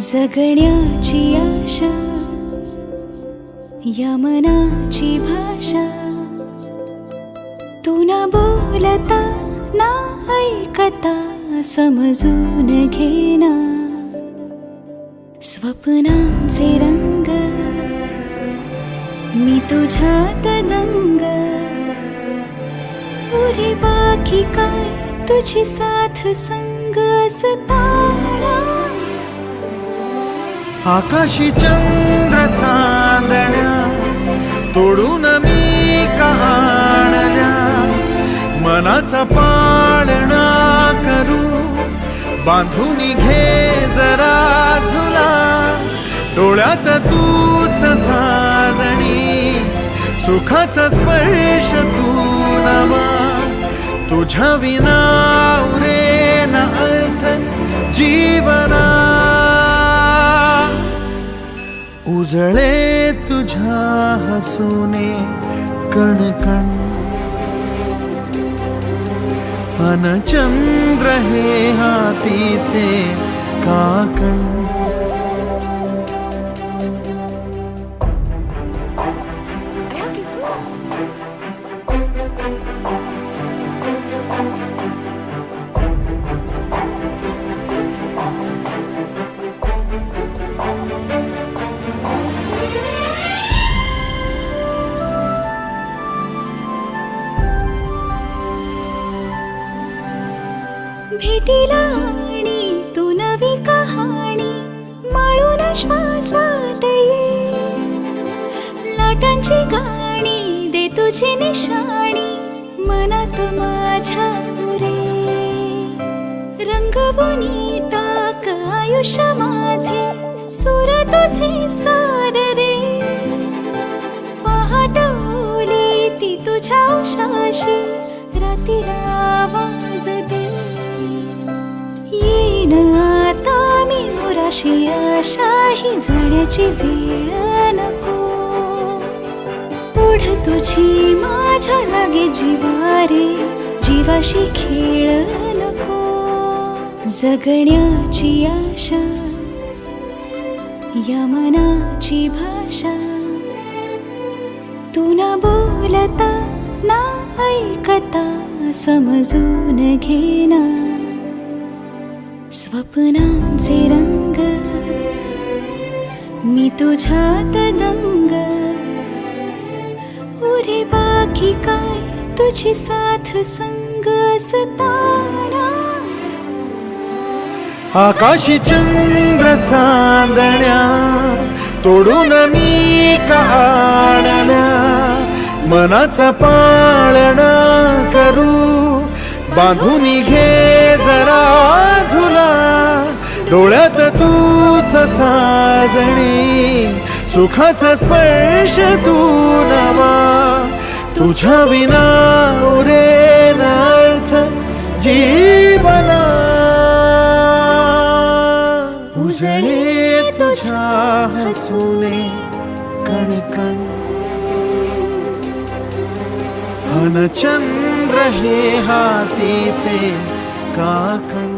जगण्याची आशा, या मनाची भाषा, तू न बोलता ना ऐकता समजून घेना. स्वप्नांचे रंग मी तुझ्यात दंग, उरे बाकी काय तुझी साथ संग असताना. आकाशी चंद्र चांदण्या तोडून मी कहाणल्या, मनाचा पाळणा करू बांधून घे जरा झुला. डोळ्यात तूच साजणी, सुखाचा स्पर्श तू नवा. तुझ्या विना उरेन अर्थ जीवना. उजळे तुझ्या हसूने कणकण, अन चंद्र हे हातीचे काकण. भेटीला आणि तू नवी कहाणी माळून श्वासात ये. लाटांची गाणी दे तुझी निशाणी मनात माझ्या पुरे. रंगवून टाक आयुष्य माझे, सूर तुझे साद दे. पहाट ओली ती तुझ्या उशाशी, रातीला आवाज दे. येईन आता मी उराशी आशा, ही जाण्याची वेळ नको. पुढ तुझी माझ्या लागे जीवारे, जीवाशी खेळ नको. जगण्याची आशा, या मनाची भाषा, तू न बोलता ना ऐकता समजून घेना. स्वप्नांचे रंग मी तुझ्यात दंग, उरे बाकी काय तुझी साथ संग असताना. आकाशी चंद्र चांदण्या तोडून मी कहाणल्या, मनाचा पाळणा करू बांधून घे जरा झुला. डोळ्यात तूच साजणी, सुखाचा स्पर्श तू नवा. तुझ्या विना उरेन अर्थ जीवना. उजळे तुझ्या हसूने कणकण, अन चंद्र हे हातीचे काकण.